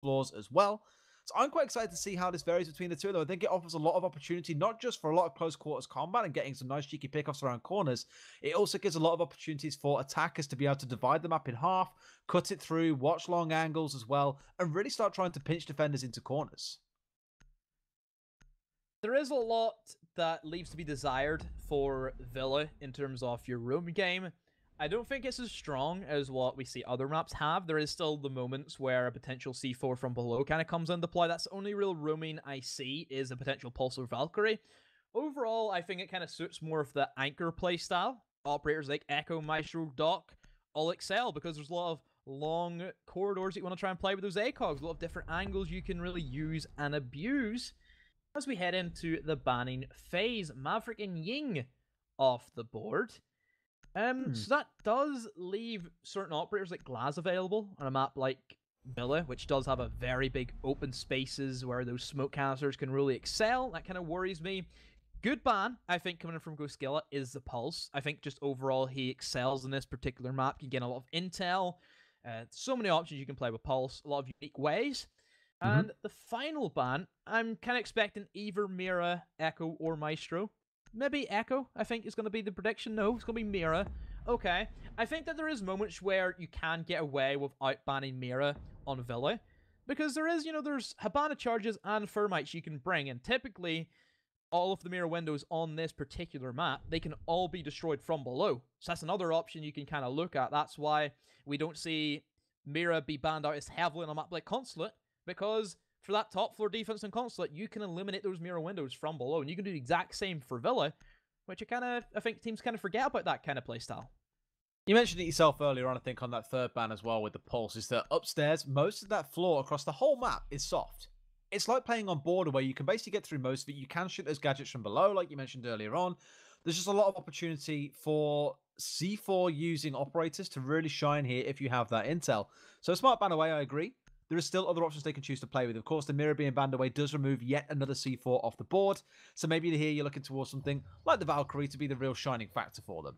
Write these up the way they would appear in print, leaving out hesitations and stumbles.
floors as well. So I'm quite excited to see how this varies between the two of them. I think it offers a lot of opportunity, not just for a lot of close quarters combat and getting some nice cheeky pickoffs around corners. It also gives a lot of opportunities for attackers to be able to divide the map in half, cut it through, watch long angles as well, and really start trying to pinch defenders into corners. There is a lot that leaves to be desired for Villa in terms of your roam game. I don't think it's as strong as what we see other maps have. There is still the moments where a potential C4 from below kind of comes into play. That's the only real roaming I see is a potential Pulse or Valkyrie. Overall, I think it kind of suits more of the anchor playstyle. Operators like Echo, Maestro, Doc all excel because there's a lot of long corridors that you want to try and play with those ACOGs. A lot of different angles you can really use and abuse. As we head into the banning phase, Maverick and Ying off the board. So that does leave certain operators like Glaz available on a map like Villa, which does have a very big open spaces where those smoke canisters can really excel. That kind of worries me. Good ban, I think, coming in from GoSkilla is the Pulse. I think just overall he excels in this particular map. You get a lot of intel, so many options you can play with Pulse, a lot of unique ways. And the final ban, I'm kind of expecting either Mira, Echo, or Maestro. Maybe Echo, I think, is going to be the prediction. No, it's going to be Mira. Okay. I think that there is moments where you can get away without banning Mira on Villa. Because there is, there's Habana charges and Thermites you can bring. And typically, all of the Mira windows on this particular map, they can all be destroyed from below. So that's another option you can kind of look at. That's why we don't see Mira be banned out as heavily on a map like Consulate. Because for that top floor defense in Consulate, you can eliminate those mirror windows from below, and you can do the exact same for Villa, which I think teams kind of forget about that kind of playstyle. You mentioned it yourself earlier on, I think, on that third ban as well with the Pulse, is that upstairs, most of that floor across the whole map is soft. It's like playing on Border where you can basically get through most of it. You can shoot those gadgets from below, like you mentioned earlier on. There's just a lot of opportunity for C4 using operators to really shine here if you have that intel. So a smart ban away, I agree. There are still other options they can choose to play with. Of course, the mirror being banned away does remove yet another C4 off the board. So maybe here you're looking towards something like the Valkyrie to be the real shining factor for them.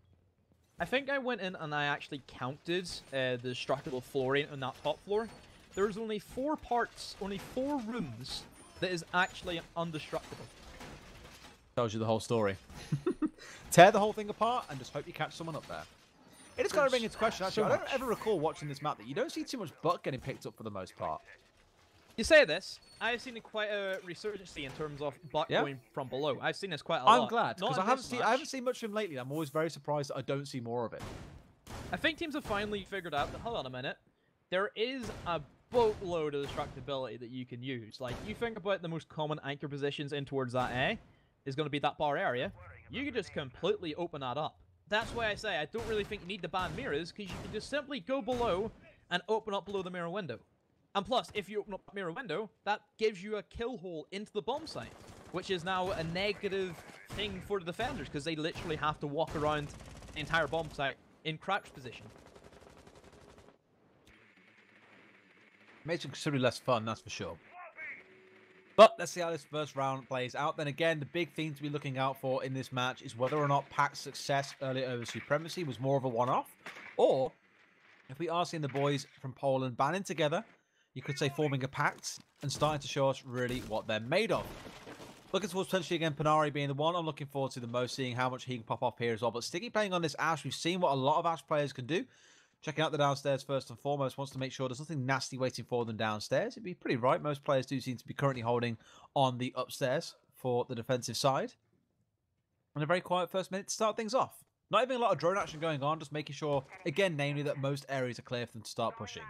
I think I went in and I actually counted the destructible flooring on that top floor. There's only 4 parts, only 4 rooms that is actually undestructible. Tells you the whole story. Tear the whole thing apart and just hope you catch someone up there. It is kind of bringing into question, actually. I don't ever recall watching this map that you don't see too much butt getting picked up for the most part. You say this, I've seen quite a resurgence in terms of butt going from below. I've seen this quite a lot. I'm glad, because I haven't seen much of him lately. I'm always very surprised that I don't see more of it. I think teams have finally figured out that, hold on a minute, there is a boatload of destructibility that you can use. Like, you think about the most common anchor positions in towards that A, is going to be that bar area. You can just completely open that up. That's why I say I don't really think you need to ban mirrors, because you can just simply go below and open up below the mirror window. And plus, if you open up the mirror window, that gives you a kill hole into the bomb site, which is now a negative thing for the defenders, because they literally have to walk around the entire bomb site in crouch position. Makes it considerably less fun, that's for sure. But let's see how this first round plays out. Then again, the big thing to be looking out for in this match is whether or not PACT's success earlier over Supremacy was more of a one-off, or if we are seeing the boys from Poland banding together, you could say forming a PACT and starting to show us really what they're made of. Looking towards potentially again Panari being the one I'm looking forward to the most, seeing how much he can pop off here as well. But Sticky playing on this Ash, we've seen what a lot of Ash players can do. Checking out the downstairs first and foremost, wants to make sure there's nothing nasty waiting for them downstairs. It'd be pretty right. Most players do seem to be currently holding on the upstairs for the defensive side. And a very quiet first minute to start things off. Not even a lot of drone action going on, just making sure, again, namely, that most areas are clear for them to start pushing.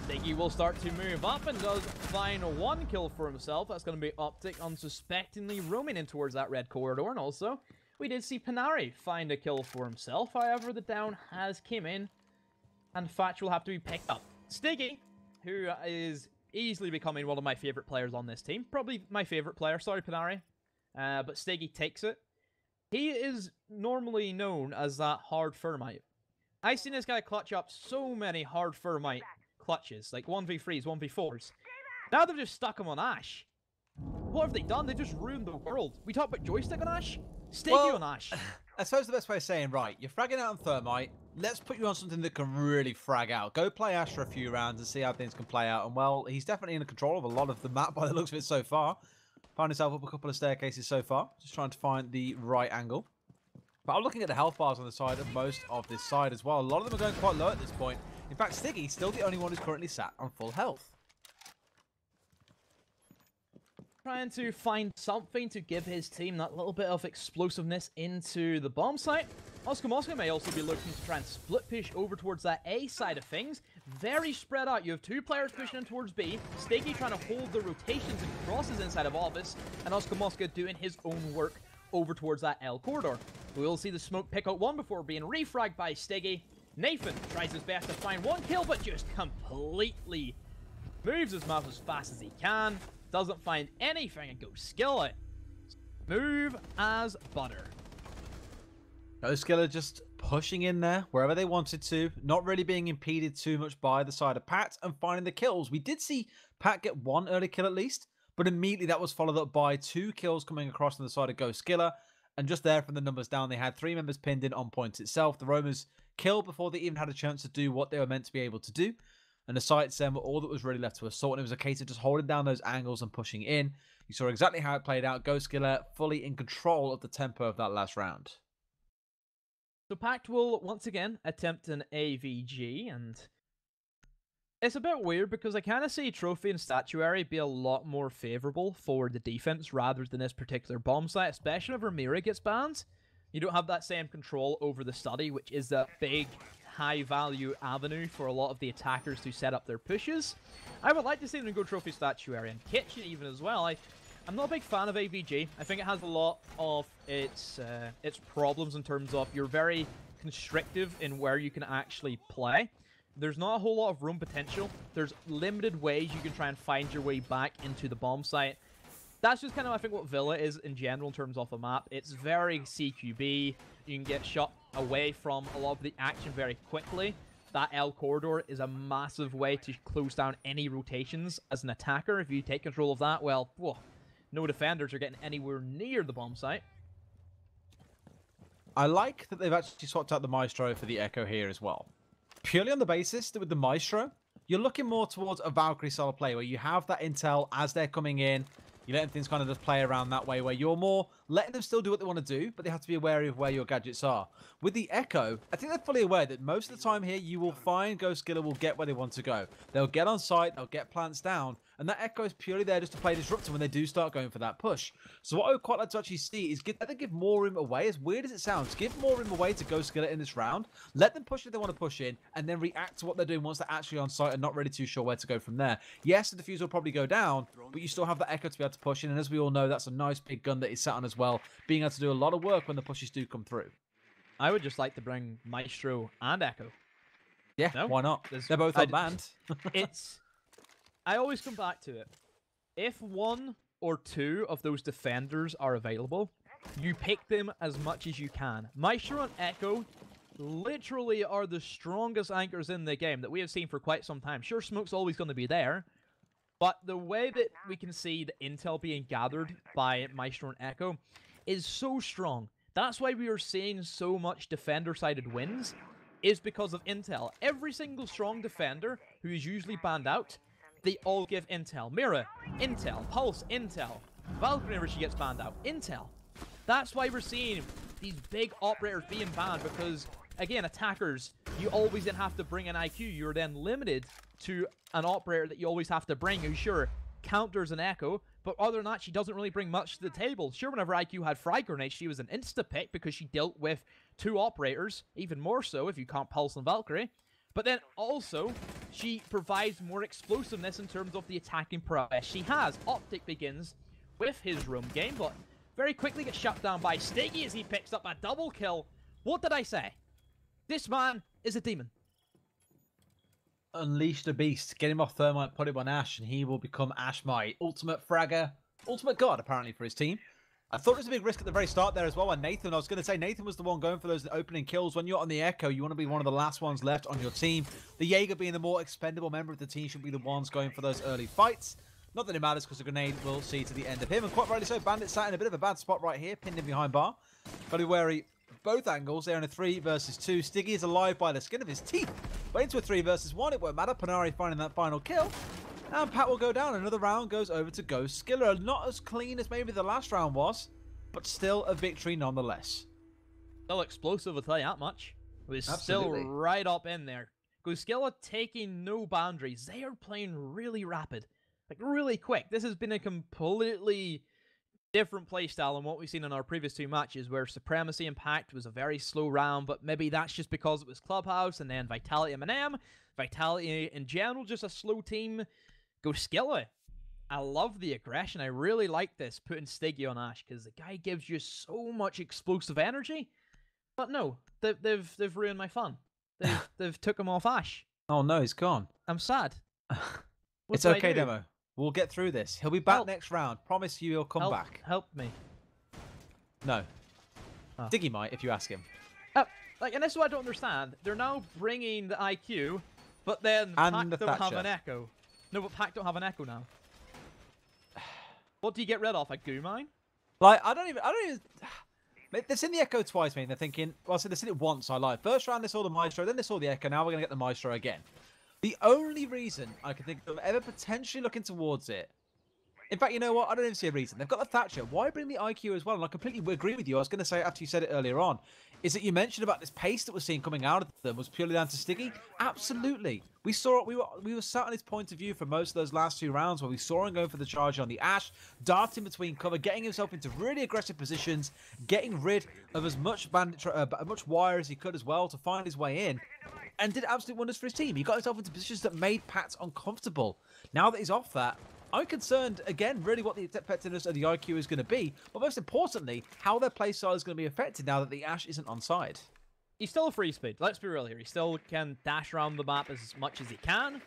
Diggy will start to move up and does find 1 kill for himself. That's going to be Optic unsuspectingly roaming in towards that red corridor. And also, we did see Panari find a kill for himself. However, the down has came in and Thatch will have to be picked up. Stiggy, who is easily becoming one of my favorite players on this team. Probably my favorite player. Sorry, Panari. But Stiggy takes it. He is normally known as that hard Thermite. I've seen this guy clutch up so many hard Thermite clutches, like 1v3s, 1v4s. Now they've just stuck him on Ash. What have they done? They've just ruined the world. We talk about joystick on Ash? Sticky on Ash. I suppose the best way of saying, right, you're fragging out on Thermite, let's put you on something that can really frag out. Go play Ash for a few rounds and see how things can play out. And, well, he's definitely in control of a lot of the map by the looks of it so far. Found himself up a couple of staircases so far. Just trying to find the right angle. But I'm looking at the health bars on the side of most of this side as well. A lot of them are going quite low at this point. In fact, Stiggy's still the only one who's currently sat on full health. Trying to find something to give his team that little bit of explosiveness into the bomb site. Oscar may also be looking to try and split push over towards that A side of things. Very spread out. You have two players pushing in towards B. Stiggy trying to hold the rotations and crosses inside of Office. And Oscar doing his own work over towards that L corridor. We will see the smoke pick out one before being refragged by Stiggy. Nathan tries his best to find one kill, but just completely moves his mouth as fast as he can. Doesn't find anything and GoSkilla. Move as butter. GoSkilla just pushing in there wherever they wanted to, not really being impeded too much by the side of PACT and finding the kills. We did see PACT get one early kill at least, but immediately that was followed up by 2 kills coming across on the side of GoSkilla. And just there from the numbers down, they had 3 members pinned in on points itself. The Roamers killed before they even had a chance to do what they were meant to be able to do. And the sights then were all that was really left to assault. And it was a case of just holding down those angles and pushing in. You saw exactly how it played out. GoSkilla fully in control of the tempo of that last round. So PACT will once again attempt an AVG, and it's a bit weird because I kind of see Trophy and Statuary be a lot more favorable for the defense rather than this particular bomb site, especially if Ramira gets banned. You don't have that same control over the study, which is a big high-value avenue for a lot of the attackers to set up their pushes. I would like to see them go Trophy, Statuary, and Kitchen even as well. I'm not a big fan of AVG. I think it has a lot of its problems in terms of you're very constrictive in where you can actually play. There's not a whole lot of room potential. There's limited ways you can try and find your way back into the bomb site. That's just kind of, I think, what Villa is in general in terms of the map. It's very CQB. You can get shot away from a lot of the action very quickly. That L corridor is a massive way to close down any rotations as an attacker. If you take control of that, well, whoa, no defenders are getting anywhere near the bomb site. I like that they've actually swapped out the Maestro for the Echo here as well. Purely on the basis that with the Maestro, you're looking more towards a Valkyrie style play where you have that intel as they're coming in. You let things kind of just play around that way where you're more letting them still do what they want to do, but they have to be wary of where your gadgets are. With the Echo, I think they're fully aware that most of the time here, you will find GoSkilla will get where they want to go. They'll get on site, they'll get plants down, and that Echo is purely there just to play disruptor when they do start going for that push. So what I would quite like to actually see is give more room away, as weird as it sounds, give more room away to GoSkilla in this round, let them push if they want to push in, and then react to what they're doing once they're actually on site and not really too sure where to go from there. Yes, the defuse will probably go down, but you still have that Echo to be able to push in, and as we all know, that's a nice big gun that he's sat on as well, being able to do a lot of work when the pushes do come through. I would just like to bring Maestro and Echo. Yeah, no? Why not? They're both unbanned. I always come back to it. If 1 or 2 of those defenders are available, you pick them as much as you can. Maestro and Echo literally are the strongest anchors in the game that we have seen for quite some time. Sure, smoke's always going to be there, but the way that we can see the intel being gathered by Maestro and Echo is so strong. That's why we are seeing so much defender-sided wins, is because of intel. Every single strong defender who is usually banned out, they all give intel. Mira, intel. Pulse, intel. Valkyrie, whenever she gets banned out, intel. That's why we're seeing these big operators being banned, because, again, attackers, you always then have to bring an IQ. You're then limited to an operator that you always have to bring, who, sure, counters an Echo, but other than that, she doesn't really bring much to the table. Sure, whenever IQ had frag grenades, she was an insta-pick because she dealt with 2 operators, even more so if you can't Pulse and Valkyrie. But then also, she provides more explosiveness in terms of the attacking prowess she has. Optic begins with his roam game, but very quickly gets shut down by Stiggy as he picks up a double kill. What did I say? This man is a demon. Unleash the beast, get him off Thermite, put him on Ash, and he will become Ashmite. Ultimate fragger, ultimate god apparently for his team. I thought it was a big risk at the very start there as well. And Nathan, I was going to say, Nathan was the one going for those opening kills. When you're on the Echo, you want to be one of the last ones left on your team. The Jaeger, being the more expendable member of the team, should be the ones going for those early fights. Not that it matters, because the grenade will see to the end of him. And quite rightly so, Bandit sat in a bit of a bad spot right here, pinned him behind bar. Got to be wary both angles. They're in a 3 versus 2. Stiggy is alive by the skin of his teeth. But into a 3 versus 1, it won't matter. Panari finding that final kill. And Pat will go down. Another round goes over to GoSkilla. Not as clean as maybe the last round was, but still a victory nonetheless. Still explosive, I'll tell you that much. It was Absolutely. still right up in there. GoSkilla taking no boundaries. They are playing really rapid. Like, really quick. This has been a completely different playstyle than what we've seen in our previous 2 matches, where Supremacy and PACT was a very slow round, but maybe that's just because it was Clubhouse, and then Vitality M&M. Vitality in general, just a slow team. GoSkilla, I love the aggression. I really like this, putting Stiggy on Ash, because the guy gives you so much explosive energy. But no, they've ruined my fun. They've took him off Ash. Oh no, he's gone. I'm sad. It's okay, Demo. We'll get through this. He'll be back next round. Promise you he'll come back. Help me. No. Oh. Diggy might if you ask him. And this is what I don't understand. They're now bringing the IQ, but then PACT don't have an echo. No, but PACT don't have an echo now. What do you get rid of? A goo mine? Like, I don't even... They've seen the echo twice, mate. They're thinking... Well, so they've seen it once, I lied. First round, they saw the Maestro, then they saw the echo. Now we're going to get the Maestro again. The only reason I can think of ever potentially looking towards it... In fact, you know what? I don't even see a reason. They've got the Thatcher. Why bring the IQ as well? And I completely agree with you. I was going to say, after you said it earlier on, is that you mentioned about this pace that we're seeing coming out of them was purely down to Stiggy? Absolutely. We saw it. We were sat on his point of view for most of those last 2 rounds where we saw him going for the charge on the Ash, darting between cover, getting himself into really aggressive positions, getting rid of as much much wire as he could as well to find his way in, and did absolute wonders for his team. He got himself into positions that made PACT uncomfortable. Now that he's off that, I'm concerned, again, really what the effectiveness of the IQ is going to be, but most importantly, how their playstyle is going to be affected now that the Ash isn't on side. He's still a free speed. Let's be real here. He still can dash around the map as much as he can.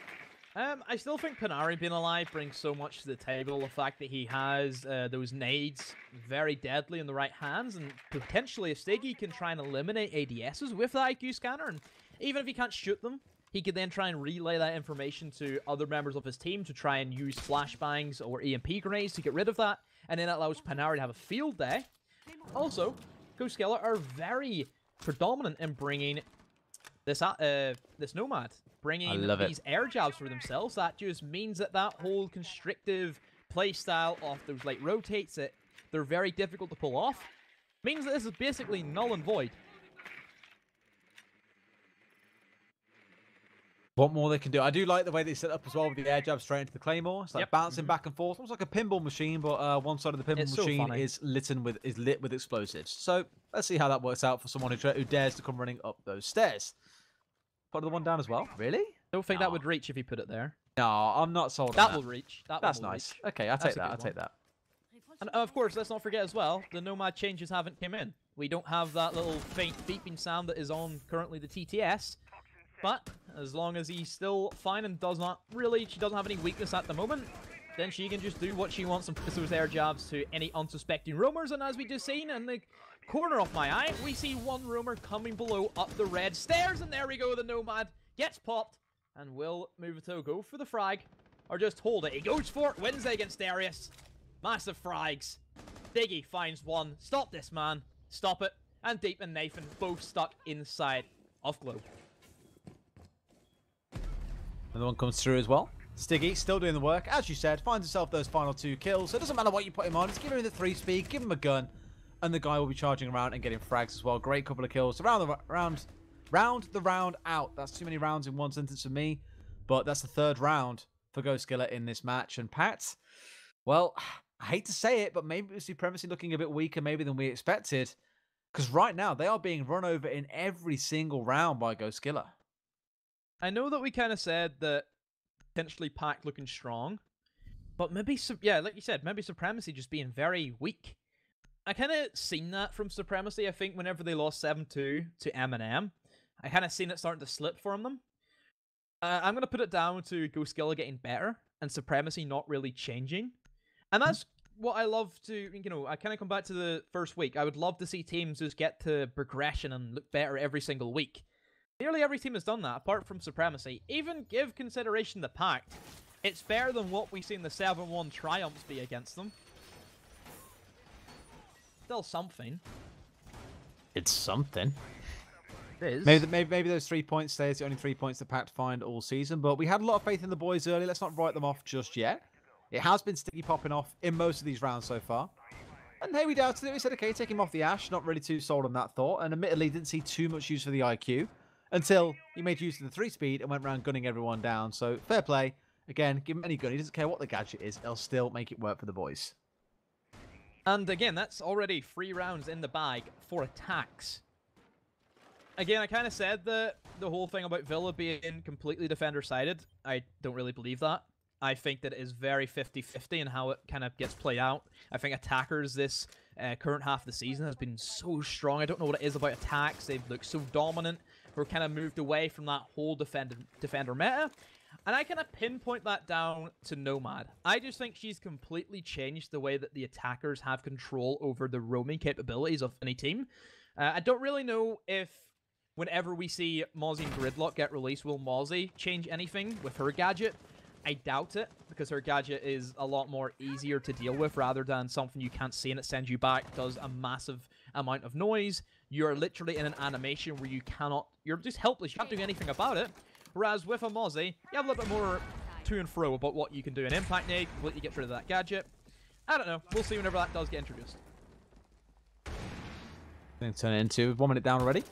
I still think Panari being alive brings so much to the table. The fact that he has those nades very deadly in the right hands, and potentially a Stiggy can try and eliminate ADSs with the IQ scanner, and even if he can't shoot them, he could then try and relay that information to other members of his team to try and use flashbangs or EMP grenades to get rid of that, and then it allows Panari to have a field day. Also, GoSkilla are very predominant in bringing this Nomad, bringing these air jabs for themselves. That just means that whole constrictive playstyle of those like rotates it, they're very difficult to pull off. Means that this is basically null and void. What more they can do? I do like the way they set up as well with the air jab straight into the Claymore. It's like bouncing back and forth. Almost like a pinball machine, but one side of the pinball machine is lit with explosives. So let's see how that works out for someone who dares to come running up those stairs. Put the one down as well. Really? Don't think that would reach if you put it there. No, I'm not sold on that. That will reach. That's nice. Reach. Okay, I'll take that. I'll take that. And of course, let's not forget as well, the Nomad changes haven't come in. We don't have that little faint beeping sound that is on currently the TTS. But as long as he's still fine and she doesn't have any weakness at the moment, then she can just do what she wants and put those air jabs to any unsuspecting roamers. And as we just seen in the corner of my eye, we see one roamer coming below up the red stairs. And there we go, the Nomad gets popped and will move to go for the frag or just hold it. He goes for it, wins it against Darius. Massive frags. Diggy finds one. Stop this, man. Stop it. And Deep and Nathan both stuck inside of Globe. Another one comes through as well. Stiggy still doing the work. As you said, finds himself those final 2 kills. So it doesn't matter what you put him on. Just give him the 3 speed, give him a gun, and the guy will be charging around and getting frags as well. Great couple of kills. Round the round out. That's too many rounds in one sentence for me. But that's the 3rd round for GoSkilla in this match. And PACT, well, I hate to say it, but maybe with Supremacy looking a bit weaker maybe than we expected. Because right now, they are being run over in every single round by GoSkilla. I know that we kind of said that potentially PACT looking strong, but maybe, like you said, maybe Supremacy just being very weak. I kind of seen that from Supremacy, I think, whenever they lost 7-2 to M&M. I kind of seen it starting to slip from them. I'm going to put it down to GoSkilla getting better and Supremacy not really changing. And that's what I love to, I kind of come back to the first week. I would love to see teams just get to progression and look better every single week. Nearly every team has done that, apart from Supremacy. Even give consideration to PACT. It's better than what we've seen the 7-1 triumphs be against them. Still something. It's something. It is. Maybe those 3 points stay as the only 3 points that PACT find all season, but we had a lot of faith in the boys early. Let's not write them off just yet. It has been sticky popping off in most of these rounds so far. And hey, we doubted it. We said, okay, take him off the Ash. Not really too sold on that thought. And admittedly, didn't see too much use for the IQ until he made use of the 3-speed and went around gunning everyone down. So fair play. Again, give him any gun. He doesn't care what the gadget is. He'll still make it work for the boys. And again, that's already 3 rounds in the bag for attacks. Again, I kind of said that the whole thing about Villa being completely defender-sided, I don't really believe that. I think that it is very 50-50 in how it kind of gets played out. I think attackers this current half of the season has been so strong. I don't know what it is about attacks. They've looked so dominant. We're kind of moved away from that whole defender meta. And I kind of pinpoint that down to Nomad. I just think she's completely changed the way that the attackers have control over the roaming capabilities of any team. I don't really know if whenever we see Mozzie and Gridlock get released, will Mozzie change anything with her gadget? I doubt it, because her gadget is a lot more easier to deal with rather than something you can't see and it sends you back, does a massive amount of noise. You're literally in an animation where you cannot, you're just helpless, you can't do anything about it. Whereas with a Mozzie, you have a little bit more to and fro about what you can do in Impact Nade, completely get rid of that gadget. I don't know, we'll see whenever that does get introduced. Going to turn it into 1 minute down already.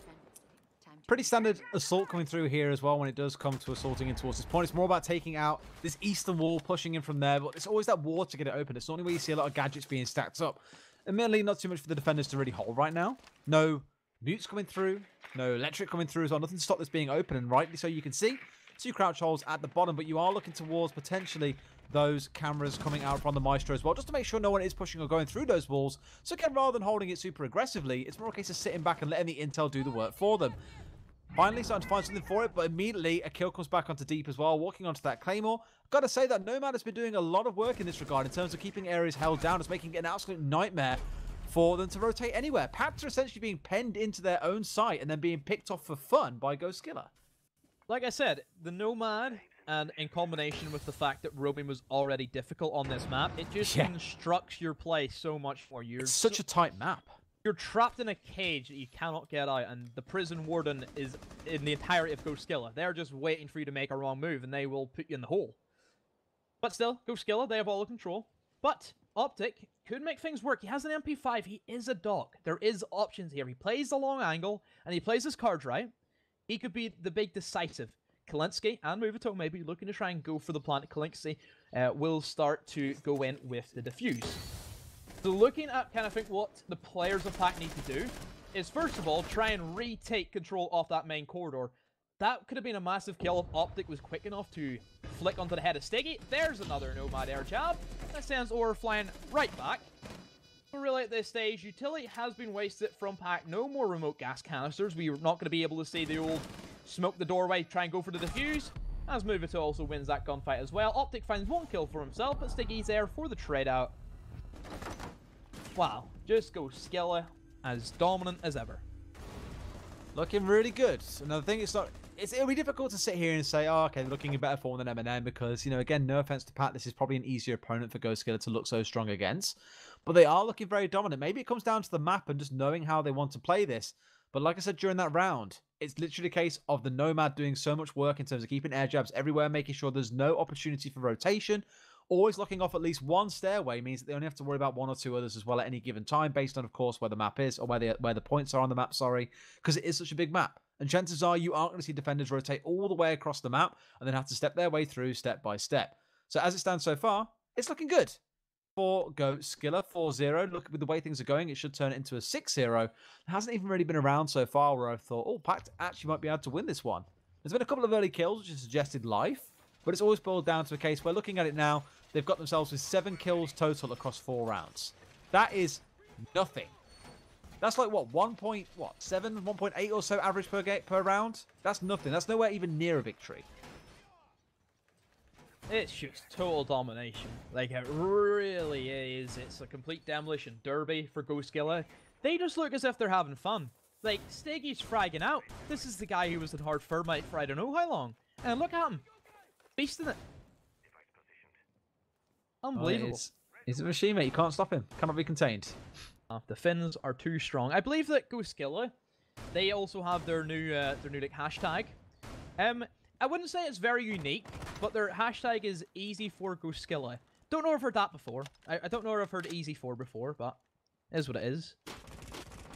Pretty standard assault coming through here as well when it does come to assaulting in towards this point. It's more about taking out this eastern wall, pushing in from there, but it's always that wall to get it open. It's the only way you see a lot of gadgets being stacked up. Admittedly, not too much for the defenders to really hold right now. No mutes coming through, no electric coming through as well. Nothing to stop this being open, and rightly so you can see 2 crouch holes at the bottom, but you are looking towards potentially those cameras coming out from the Maestro as well, just to make sure no one is pushing or going through those walls. So again, rather than holding it super aggressively, it's more a case of sitting back and letting the intel do the work for them. Finally starting to find something for it, but immediately a kill comes back onto Deep as well, walking onto that Claymore. Gotta say that Nomad has been doing a lot of work in this regard in terms of keeping areas held down. It's making it an absolute nightmare for them to rotate anywhere. PACT are essentially being penned into their own site and then being picked off for fun by GoSkilla. Like I said, the Nomad, and in combination with the fact that roaming was already difficult on this map, it just constructs your play so much more. It's such a tight map. You're trapped in a cage that you cannot get out, and the prison warden is in the entirety of GoSkilla. They're just waiting for you to make a wrong move, and they will put you in the hole. But still, GoSkilla, they have all the control. But Optic could make things work. He has an MP5. He is a dog. There is options here. He plays the long angle, and he plays his cards right. He could be the big decisive. Kalinsky and Movito maybe looking to try and go for the plant. Kalinsky will start to go in with the defuse. So looking at kind of think what the players of PACT need to do is, first of all, try and retake control off that main corridor. That could have been a massive kill if Optic was quick enough to flick onto the head of Stiggy. There's another Nomad air jab. That sends Aura flying right back. So really at this stage, utility has been wasted from PACT. No more remote gas canisters. We're not going to be able to see the old smoke the doorway, try and go for the defuse. As Movito also wins that gunfight as well. Optic finds 1 kill for himself, but Stiggy's there for the trade out. Wow, just GoSkilla as dominant as ever. Looking really good. Another thing, it'll be difficult to sit here and say, oh, okay, they're looking in better form than M&M because, you know, again, no offense to PACT, this is probably an easier opponent for GoSkilla to look so strong against. But they are looking very dominant. Maybe it comes down to the map and just knowing how they want to play this. But like I said during that round, it's literally a case of the Nomad doing so much work in terms of keeping air jabs everywhere, making sure there's no opportunity for rotation. Always locking off at least one stairway means that they only have to worry about 1 or 2 others as well at any given time, based on, of course, where the map is, or where the points are on the map, sorry, because it is such a big map. And chances are you aren't going to see defenders rotate all the way across the map and then have to step their way through step by step. So as it stands so far, it's looking good for GoSkilla. 4-0. Look with the way things are going, it should turn it into a 6-0. It hasn't even really been around so far where I've thought, oh, PACT actually might be able to win this one. There's been a couple of early kills, which has suggested life, but it's always boiled down to a case where, looking at it now, they've got themselves with 7 kills total across 4 rounds. That is nothing. That's like, what, 1.7, 1.8 or so average per round? That's nothing. That's nowhere even near a victory. It's just total domination. Like, it really is. It's a complete demolition derby for GoSkilla. They just look as if they're having fun. Like, Stiggy's fragging out. This is the guy who was in hard Thermite for I don't know how long. And look at him. Beasting it. Unbelievable. He's a machine, mate. You can't stop him. Cannot be contained. The Finns are too strong. I believe that GoSkilla, they also have their new like hashtag. I wouldn't say it's very unique, but their hashtag is easy for GoSkilla. Don't know if I've heard that before. I don't know if I've heard easy for before, but it is what it is.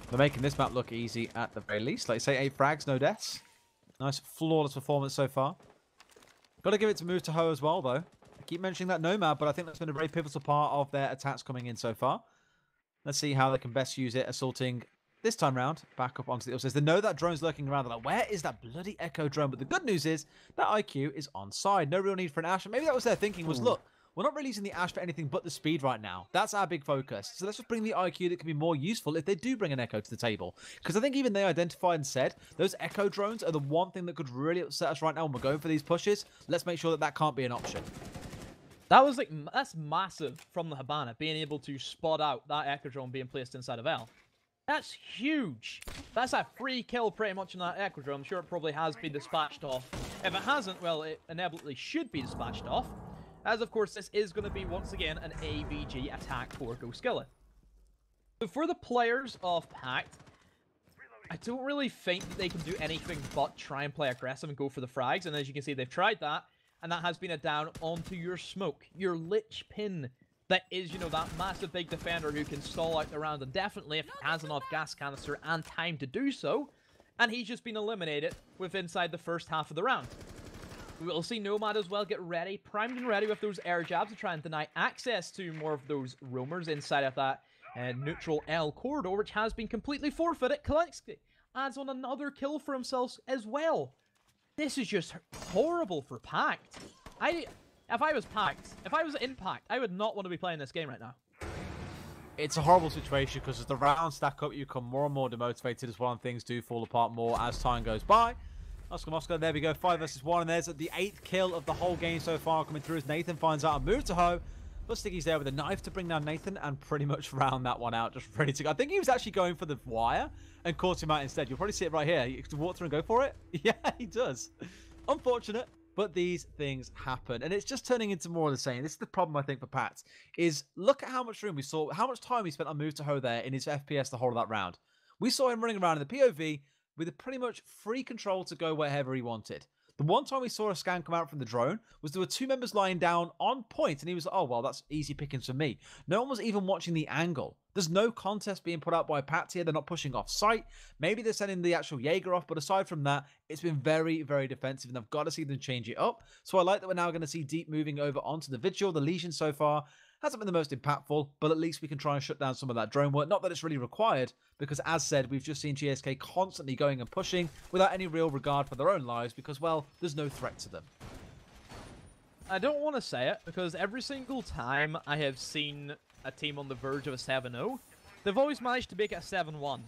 They're making this map look easy at the very least. Like say 8 frags, no deaths. Nice flawless performance so far. Got to give it to Move to Ho as well, though. I keep mentioning that Nomad, but I think that's been a very pivotal part of their attacks coming in so far. Let's see how they can best use it, assaulting this time round back up onto the upstairs. They know that drone's lurking around. They're like, where is that bloody Echo drone? But the good news is that IQ is on side. No real need for an Ash. And maybe that was their thinking was, look, we're not really using the Ash for anything but the speed right now. That's our big focus. So let's just bring the IQ that can be more useful if they do bring an Echo to the table. Because I think even they identified and said, those Echo drones are the one thing that could really upset us right now when we're going for these pushes. Let's make sure that that can't be an option. That was like, that's massive from the Hibana, being able to spot out that Echo drone being placed inside of L. That's huge. That's a free kill pretty much in that Echo drone. I'm sure it probably has been dispatched off. If it hasn't, well, it inevitably should be dispatched off. As of course, this is going to be once again an AVG attack for GoSkilla. So for the players of PACT, I don't really think that they can do anything but try and play aggressive and go for the frags. And as you can see, they've tried that. And that has been a down onto your smoke, your Lich Pin. That is, you know, that massive big defender who can stall out the round. And definitely, if he has enough gas canister and time to do so. And he's just been eliminated with inside the first half of the round. We'll see Nomad as well get ready, primed and ready with those air jabs to try and deny access to more of those roamers inside of that neutral L corridor, which has been completely forfeited. Kalensky adds on another kill for himself as well. This is just horrible for PACT. If I was PACT, if I was in PACT, I would not want to be playing this game right now. It's a horrible situation because as the rounds stack up, you become more and more demotivated as well, and things do fall apart more as time goes by. Oscar, there we go, 5 versus 1, and there's the 8th kill of the whole game so far coming through as Nathan finds out a move to Ho. But Stiggy's there with a knife to bring down Nathan and pretty much round that one out, just ready to go. I think he was actually going for the wire and caught him out instead. You'll probably see it right here. You can walk through and go for it. Yeah, he does. Unfortunate, but these things happen. And it's just turning into more of the same. This is the problem, I think, for Pat, is look at how much room we saw, how much time he spent on move to Ho there in his FPS the whole of that round. We saw him running around in the POV with a pretty much free control to go wherever he wanted. The one time we saw a scan come out from the drone was there were 2 members lying down on point, and he was like, oh, well, that's easy pickings for me. No one was even watching the angle. There's no contest being put out by PACT here. They're not pushing off site. Maybe they're sending the actual Jaeger off, but aside from that, it's been very, very defensive, and I've got to see them change it up. So I like that we're now going to see Deep moving over onto the Vigil. The Legion so far hasn't been the most impactful, but at least we can try and shut down some of that drone work. Not that it's really required, because as said, we've just seen GSK constantly going and pushing without any real regard for their own lives, because, well, there's no threat to them. I don't want to say it, because every single time I have seen a team on the verge of a 7-0, they've always managed to make it a 7-1.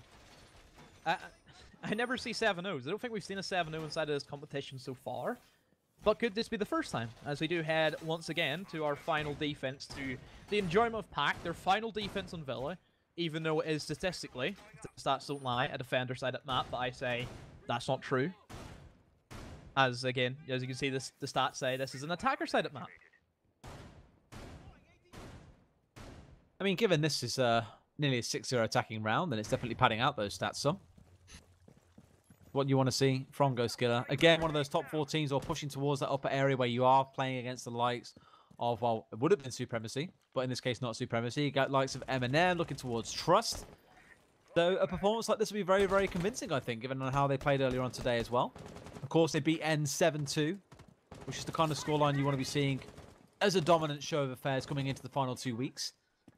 I never see 7-0s. I don't think we've seen a 7-0 inside of this competition so far. But could this be the first time, as we do head once again to our final defense, to the enjoyment of PACT, their final defense on Villa, even though it is statistically, the stats don't lie, a defender side at map, but I say that's not true. As again, as you can see, the stats say this is an attacker side at map. I mean, given this is nearly a 6-0 attacking round, then it's definitely padding out those stats some. What you want to see from GoSkilla. Again, one of those top 4 teams are pushing towards that upper area where you are playing against the likes of, well, it would have been Supremacy, but in this case, not Supremacy. You got likes of M&M looking towards Trust. So a performance like this will be very, very convincing, I think, given on how they played earlier on today as well. Of course, they beat N 7-2, which is the kind of scoreline you want to be seeing as a dominant show of affairs coming into the final 2 weeks.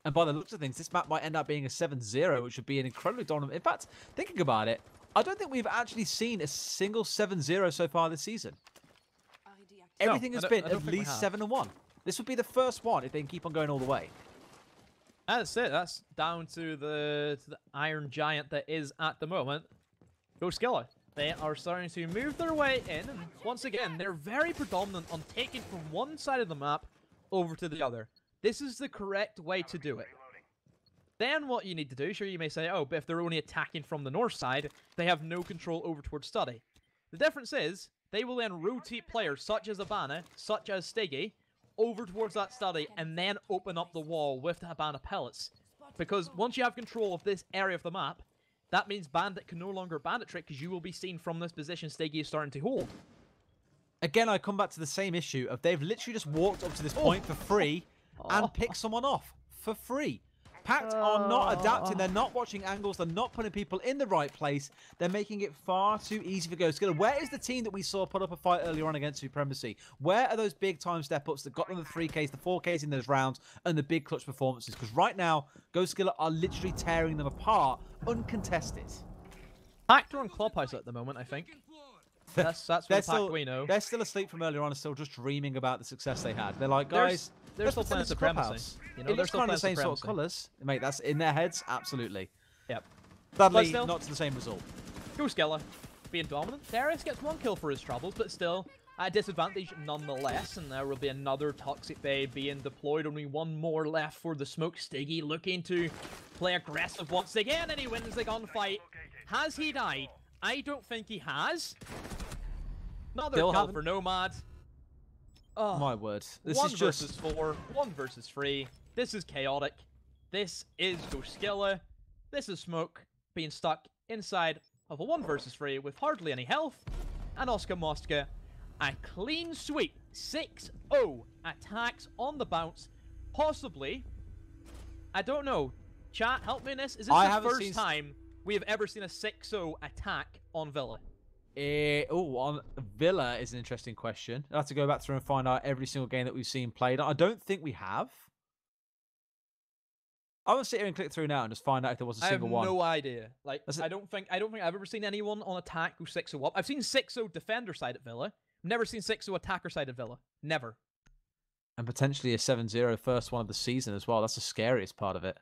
And by the looks of things, this map might end up being a 7-0, which would be an incredibly dominant. In fact, thinking about it, I don't think we've actually seen a single 7-0 so far this season. Everything has been at least 7-1. This would be the first one if they can keep on going all the way. That's it. That's down to the Iron Giant that is at the moment. GoSkilla. They are starting to move their way in, and once again, they're very predominant on taking from one side of the map over to the other. This is the correct way to do it. Then what you need to do, sure, you may say, oh, but if they're only attacking from the north side, they have no control over towards Study. The difference is, they will then rotate players such as Hibana, such as Stiggy, over towards that Study, and then open up the wall with the Hibana pellets. Because once you have control of this area of the map, that means Bandit can no longer Bandit trick because you will be seen from this position Stiggy is starting to hold. Again, I come back to the same issue of they've literally just walked up to this point for free and picked someone off for free. PACT are not adapting. They're not watching angles. They're not putting people in the right place. They're making it far too easy for GoSkilla. Where is the team that we saw put up a fight earlier on against Supremacy? Where are those big time step-ups that got them the 3Ks, the 4Ks in those rounds, and the big clutch performances? Because right now, GoSkilla are literally tearing them apart, uncontested. PACT are on Clubhouse at the moment, I think. That's what PACT we know. They're still asleep from earlier on and still just dreaming about the success they had. They're like, guys, they're still playing Supremacy. You know, they're kind of the same sort of colours. Mate, that's in their heads, absolutely. Yep. Sadly, not to the same result. GoSkilla being dominant. Darius gets 1 kill for his troubles, but still at a disadvantage nonetheless. And there will be another Toxic Bay being deployed. Only 1 more left for the Smoke. Stiggy looking to play aggressive once again, and he wins the gunfight. Has he died? I don't think he has. Another kill for Nomad. Oh, my word. This one is just versus 4, 1 versus 3. This is chaotic. This is GoSkilla. This is Smoke being stuck inside of a 1 versus 3 with hardly any health. And Oscar Mosca, a clean sweep. 6-0 attacks on the bounce. Possibly. I don't know. Chat, help me in this. Is this the first time we have ever seen a 6-0 attack on Villa? On Villa is an interesting question. I'll have to go back through and find out every single game that we've seen played. I don't think we have. I will sit here and click through now and just find out if there was a single one. I have no idea. Like, I don't think I've ever seen anyone on attack go 6-0 up. I've seen 6-0 defender side at Villa. Never seen 6-0 attacker side at Villa. Never. And potentially a 7-0 first one of the season as well. That's the scariest part of it.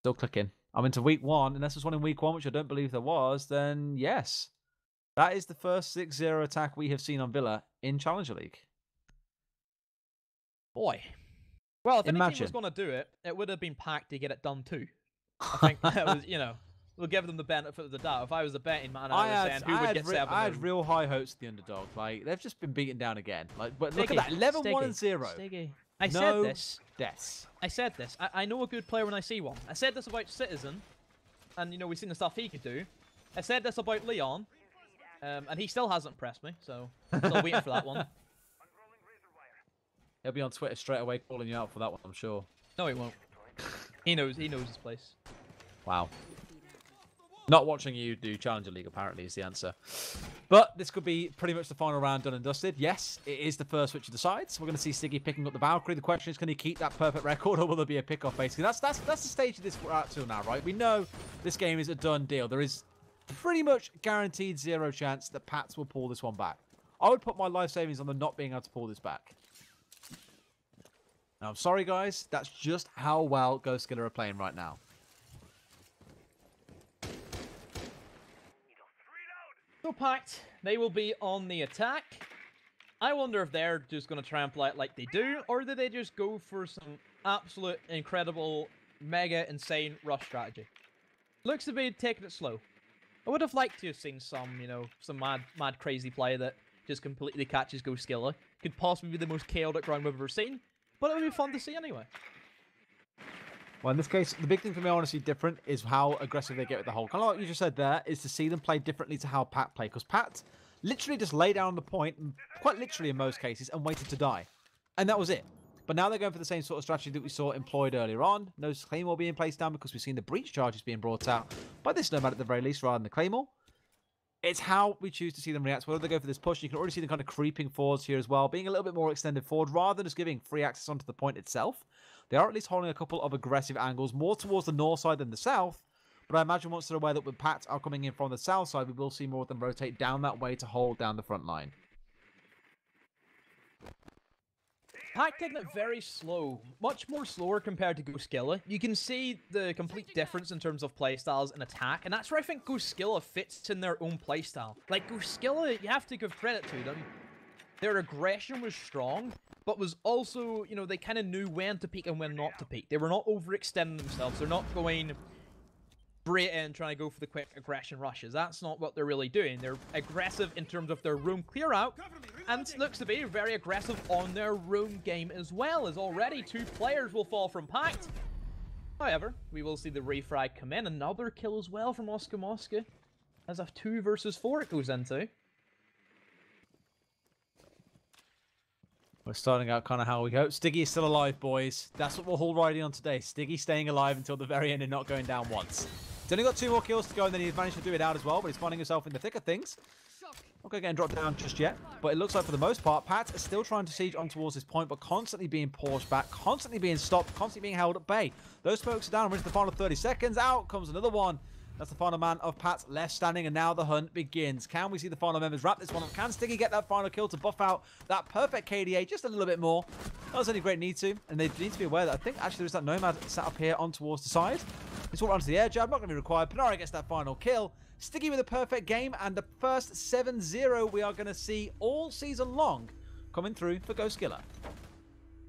Still clicking. I'm into week 1. Unless there's one in week 1, which I don't believe there was, then yes. That is the first 6-0 attack we have seen on Villa in Challenger League. Boy. Well, if any team was going to do it, it would have been PACT to get it done too. I think that was, we'll give them the benefit of the doubt. If I was a betting man, I was saying who would get 7-0. I had real high hopes of the underdog. Like, they've just been beaten down again. Like, but look at that, 11-1-0. Stiggy. I said this. Deaths. I said this. I know a good player when I see one. I said this about Citizen, and we've seen the stuff he could do. I said this about Leon, and he still hasn't impressed me, so I'm still waiting for that one. He'll be on Twitter straight away calling you out for that one, I'm sure. No, he won't. He knows his place. Wow. Not watching you do Challenger League, apparently, is the answer. But this could be pretty much the final round done and dusted. Yes, it is the first which decides. We're going to see Stiggy picking up the Valkyrie. The question is, can he keep that perfect record, or will there be a pick-off, basically? That's the stage of this we're at till now, right? We know this game is a done deal. There is pretty much guaranteed 0 chance that PACT will pull this one back. I would put my life savings on them not being able to pull this back. Now, I'm sorry, guys. That's just how well GoSkilla are playing right now. So PACT, they will be on the attack. I wonder if they're just going to try and play it like they do, or do they just go for some absolute incredible, mega insane rush strategy? Looks to be taking it slow. I would have liked to have seen some, some mad crazy play that just completely catches GoSkilla. Could possibly be the most chaotic round we've ever seen, but it would be fun to see anyway. Well, in this case, the big thing for me I want to see different is how aggressive they get with the hole. Kind of like you just said there, is to see them play differently to how PACT play. Because PACT literally just lay down the point, quite literally in most cases, and waited to die. And that was it. But now they're going for the same sort of strategy that we saw employed earlier on. No Claymore being placed down because we've seen the breach charges being brought out by this Nomad at the very least rather than the Claymore. It's how we choose to see them react. Whether they go for this push, you can already see them kind of creeping forwards here as well, being a little bit more extended forward rather than just giving free access onto the point itself. They are at least holding a couple of aggressive angles, more towards the north side than the south. But I imagine once they're aware that when PACT are coming in from the south side, we will see more of them rotate down that way to hold down the front line. PACT taking it very slow, much more slower compared to GoSkilla. You can see the complete difference in terms of playstyles and attack, and that's where I think GoSkilla fits in their own playstyle. Like, GoSkilla, you have to give credit to them. Their aggression was strong, but was also, they kind of knew when to peek and when not to peek. They were not overextending themselves. They're not going straight in trying to go for the quick aggression rushes. That's not what they're really doing. They're aggressive in terms of their room clear out, and looks to be very aggressive on their room game as well, as already 2 players will fall from PACT. However, we will see the refrag come in. Another kill as well from Oscar. As a 2 versus 4 it goes into. We're starting out kind of how we go. Stiggy is still alive, boys. That's what we're all riding on today. Stiggy staying alive until the very end and not going down once. He's only got 2 more kills to go, and then he's managed to do it out as well, but he's finding himself in the thick of things. Not going to get dropped down just yet, but it looks like for the most part, PACT is still trying to siege on towards this point, but constantly being paused back, constantly being stopped, constantly being held at bay. Those smokes are down, we're into the final 30 seconds. Out comes another one. That's the final man of PACT left standing, and now the hunt begins. Can we see the final members wrap this one up? Can Stiggy get that final kill to buff out that perfect KDA just a little bit more? That was only great need to, and they need to be aware that I think actually there's that Nomad sat up here on towards the side. This will onto the air jab, not going to be required. Panara gets that final kill. Stiggy with a perfect game, and the first 7-0 we are going to see all season long coming through for GoSkilla.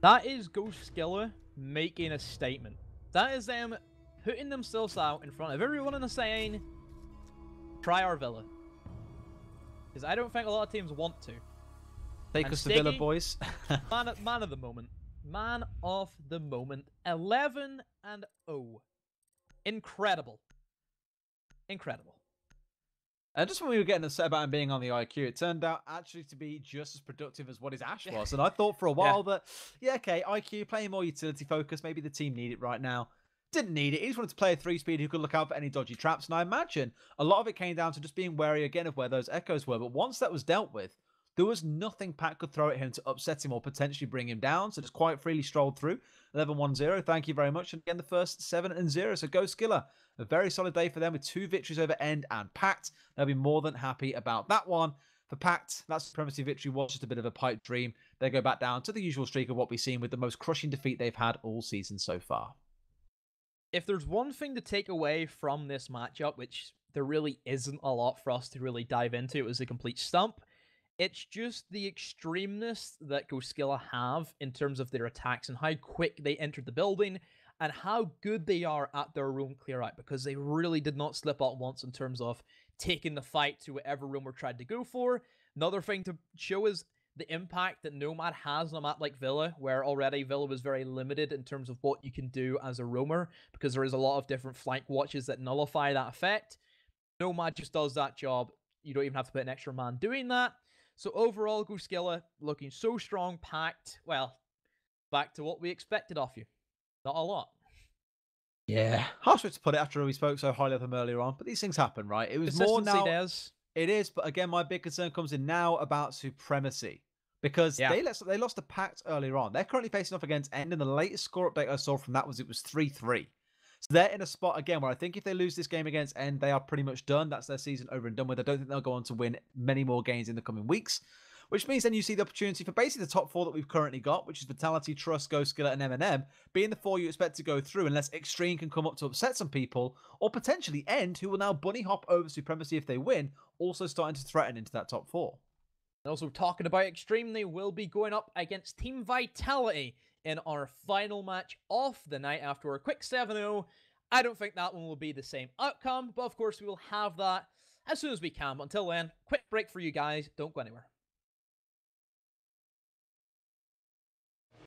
That is GoSkilla making a statement. That is them putting themselves out in front of everyone and saying, try our Villa. Because I don't think a lot of teams want to. Take and us Stiggy, to Villa, boys. man of the moment. Man of the moment. 11-0. Incredible. Incredible. And just when we were getting upset about him being on the IQ, it turned out actually to be just as productive as what his Ash was. And I thought for a while that, yeah, okay, IQ, playing more utility focus, maybe the team need it right now. Didn't need it. He just wanted to play a 3-speed who could look out for any dodgy traps. And I imagine a lot of it came down to just being wary again of where those echoes were. But once that was dealt with, there was nothing PACT could throw at him to upset him or potentially bring him down. So just quite freely strolled through. 11-1-0. Thank you very much. And again, the first 7-0. So GoSkilla, a very solid day for them with 2 victories over End and PACT. They'll be more than happy about that one. For PACT, that supremacy victory was just a bit of a pipe dream. They go back down to the usual streak of what we've seen with the most crushing defeat they've had all season so far. If there's one thing to take away from this matchup, which there really isn't a lot for us to really dive into, it was a complete stump. It's just the extremeness that GoSkilla have in terms of their attacks and how quick they entered the building and how good they are at their room clear out, because they really did not slip out once in terms of taking the fight to whatever room we're trying to go for. Another thing to show is the impact that Nomad has on a map like Villa, where already Villa was very limited in terms of what you can do as a roamer, because there is a lot of different flank watches that nullify that effect. Nomad just does that job. You don't even have to put an extra man doing that. So overall, GoSkilla looking so strong, PACT. Well, back to what we expected of you. Not a lot. Yeah. Harsh way to put it after we spoke so highly of him earlier on, but these things happen, right? It was more now. It is, but again, my big concern comes in now about supremacy. Because they lost to PACT earlier on. They're currently facing off against End, and the latest score update I saw from that was it was 3-3. So they're in a spot, again, where I think if they lose this game against End, they are pretty much done. That's their season over and done with. I don't think they'll go on to win many more games in the coming weeks. Which means then you see the opportunity for basically the top 4 that we've currently got, which is Vitality, Trust, GoSkilla, and M&M, being the 4 you expect to go through unless Extreme can come up to upset some people, or potentially End, who will now bunny hop over Supremacy if they win, also starting to threaten into that top 4. And also talking about Extreme, they will be going up against Team Vitality in our final match of the night after a quick 7-0. I don't think that one will be the same outcome, but of course we will have that as soon as we can. But until then, quick break for you guys. Don't go anywhere.